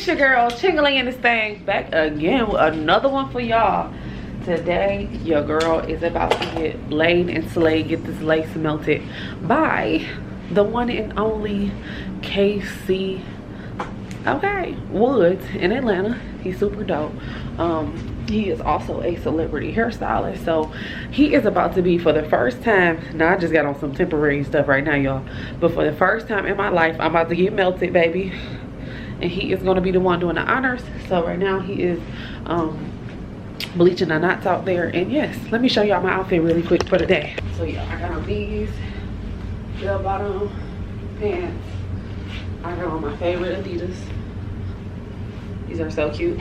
It's your girl Chingling in this thing, back again with another one for y'all. Today your girl is about to get laid and slayed, get this lace melted by the one and only KC Woods in Atlanta. He's super dope. He is also a celebrity hairstylist, so he is about to be, for the first time, now I just got on some temporary stuff right now, y'all, but for the first time in my life, I'm about to get melted, baby, and he is going to be the one doing the honors. So right now he is bleaching the knots out there. And yes, let me show y'all my outfit really quick for the day. So yeah, I got on these bell bottom pants. I got on my favorite Adidas. These are so cute.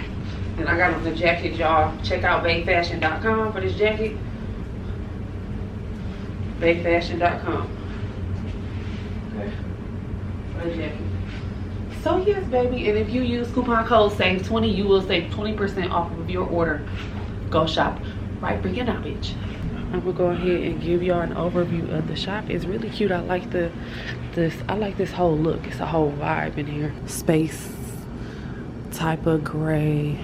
And I got on the jacket, y'all. Check out baefashion.com for this jacket. baefashion.com. Okay. For the jacket. So yes, baby, and if you use coupon code SAVE20, you will save 20% off of your order. Go shop right freaking now, bitch. I'm gonna go ahead and give y'all an overview of the shop. It's really cute. I like this whole look. It's a whole vibe in here. Space type of gray.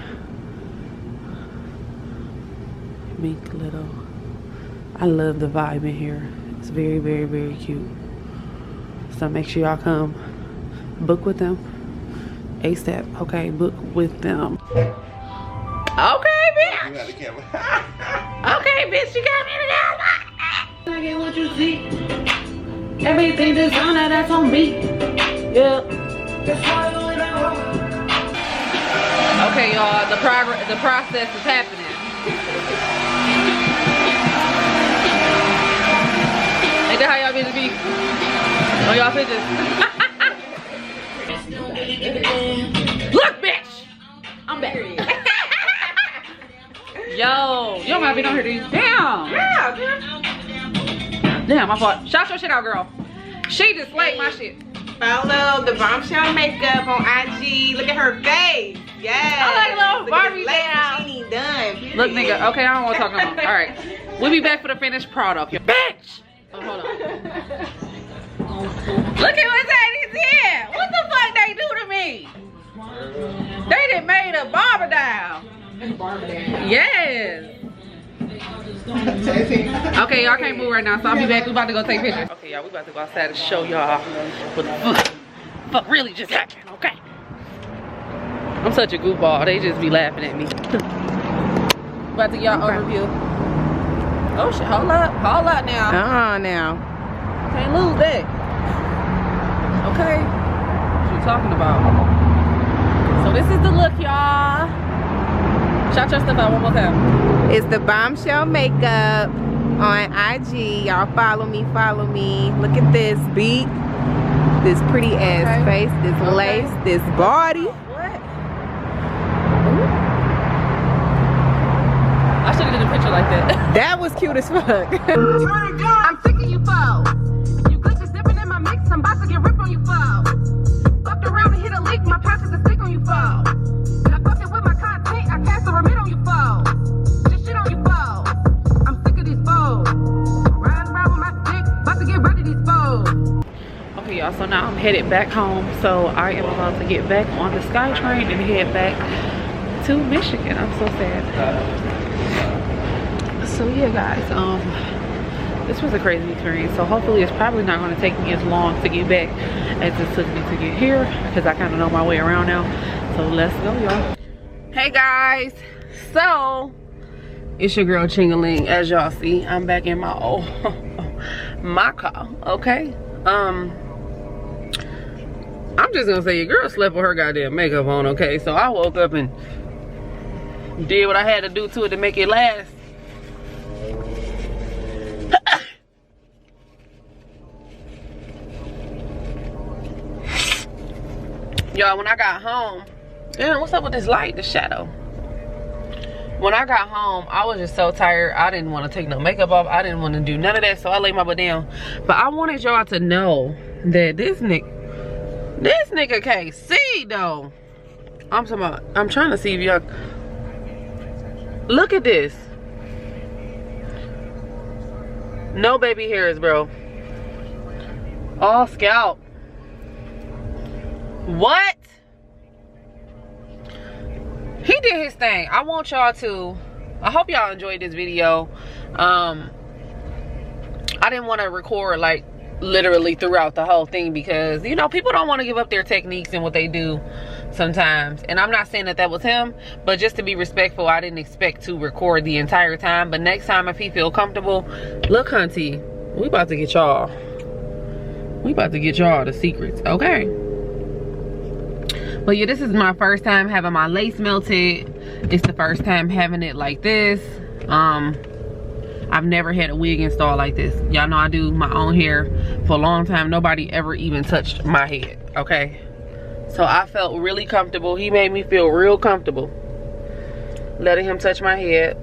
Mink little. I love the vibe in here. It's very, very, very cute. So make sure y'all come book with them ASAP. Okay, book with them. Okay, bitch. You got the camera. Okay, bitch, you got me together. I get what you see. Everything designer, that's on me. Yeah. Okay, y'all, the process is happening. Ain't that how y'all bitches be? Oh, y'all pictures. Look, bitch! I'm back. Yo, you don't mind being on here, do you? Damn! Yeah, damn, my fault. Shout your shit out, girl. She just slayed my shit. Follow the Bombshell Makeup on IG. Look at her face. Yes. I like little Barbie down. She ain't done. Look, nigga. Okay, I don't want to talk no more. All right, we'll be back for the finished product. Bitch! Oh, hold on. Look at what's happening here. What the fuck they do to me? They done made a barber down. Yes. Okay, y'all can't move right now, so I'll be back. We about to go take pictures. Okay, y'all, we about to go outside and show y'all what the fuck really just happened. Okay. I'm such a goofball. They just be laughing at me. About to get y'all overview. Oh shit, hold up now. Now. Can't lose that. Okay. What you talking about? So this is the look, y'all. Shout your stuff out one more time. It's the Bombshell Makeup on IG. Y'all follow me. Look at this beat. This pretty ass face. This lace. This body. What? I should have did a picture like that. That was cute as fuck. I'm sick of you foes. You glitches dipping in my mix. I'm about to get ripped on you foes. Fucked around and hit a leak. My pockets are stick on you foes. I fucking with my content. I cast a remit on you foes. This shit on you foes. I'm sick of these foes. Riding around with my stick. About to get rid of these foes. Okay, y'all, so now I'm headed back home. So I am about to get back on the SkyTrain and head back to Michigan. I'm so sad. So yeah, guys, this was a crazy experience. So hopefully it's probably not going to take me as long to get back as it took me to get here, because I kind of know my way around now. So let's go, y'all. Hey guys, so it's your girl Chingling. As y'all see, I'm back in my my car. Okay, I'm just gonna say your girl slept with her goddamn makeup on. Okay, so I woke up and did what I had to do to it to make it last. Y'all, when I got home, damn, what's up with this light, the shadow? When I got home, I was just so tired. I didn't want to take no makeup off. I didn't want to do none of that, so I laid my butt down. But I wanted y'all to know that this nigga can't see though. I'm talking about, I'm trying to see if y'all, look at this. No baby hairs, bro. All scalp. What? he did his thing. I want y'all to, I hope y'all enjoyed this video. I didn't want to record like literally throughout the whole thing because, you know, people don't want to give up their techniques and what they do sometimes. And I'm not saying that that was him, but just to be respectful, I didn't expect to record the entire time. But next time, if he feel comfortable, look, hunty, we about to get y'all. We about to get y'all the secrets, okay? But yeah, this is my first time having my lace melted. It's the first time having it like this. I've never had a wig installed like this. Y'all know I do my own hair for a long time. Nobody ever even touched my head, okay? So I felt really comfortable. He made me feel real comfortable letting him touch my head.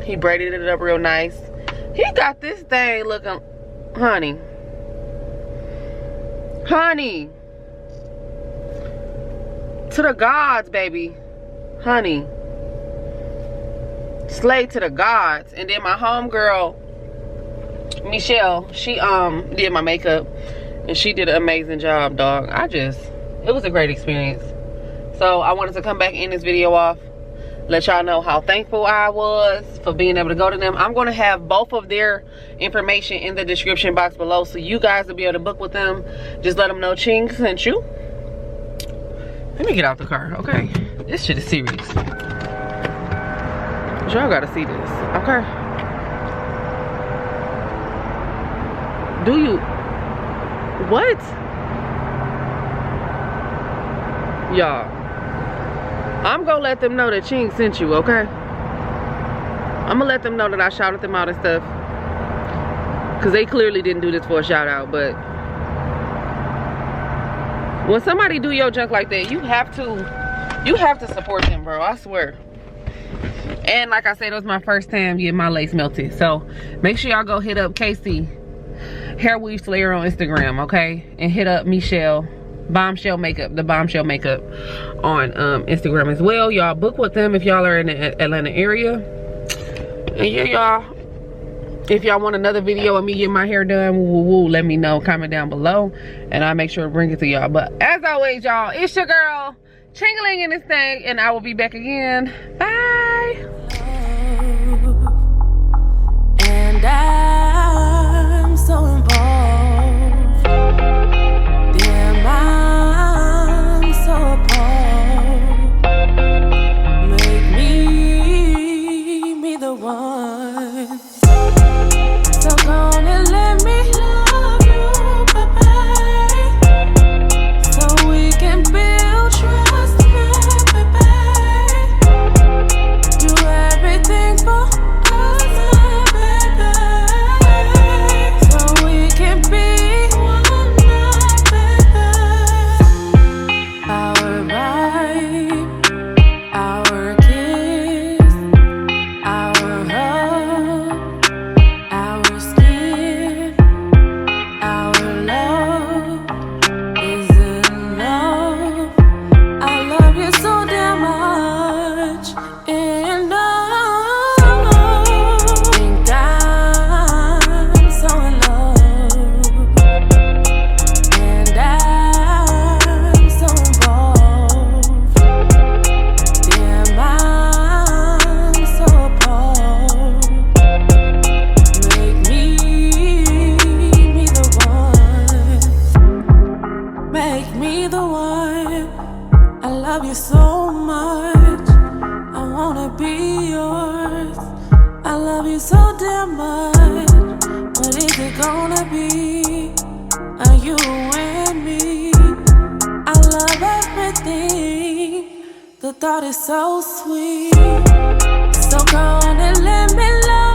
He braided it up real nice. He got this thing looking, honey. Honey. To the gods, baby. Honey. Slay to the gods. And then my homegirl, Michelle, she did my makeup. And she did an amazing job, dog. It was a great experience. So I wanted to come back in this video off, let y'all know how thankful I was for being able to go to them. I'm going to have both of their information in the description box below, so you guys will be able to book with them. Just let them know Ching sent you. Let me get out the car, okay? This shit is serious. Y'all gotta see this, okay? Do you? What? Y'all, I'm gonna let them know that Ching sent you, okay? I'm gonna let them know that I shouted them out and stuff, because they clearly didn't do this for a shout out. But when somebody do your junk like that, you have to support them, bro. I swear. And like I said, it was my first time getting my lace melted. So make sure y'all go hit up Casey Hair Weave Slayer on Instagram, okay? And hit up Michelle Bombshell Makeup, the Bombshell Makeup on Instagram as well. Y'all book with them if y'all are in the Atlanta area. And yeah, y'all, if y'all want another video of me getting my hair done, let me know. Comment down below and I'll make sure to bring it to y'all. But as always, y'all, it's your girl Chingling in this thing, and I will be back again. Bye. And I'm so involved. Damn, I'm so appalled. Make me the one. So gonna let me love you, baby, so we can build trust. The thought is so sweet. So come and let me love.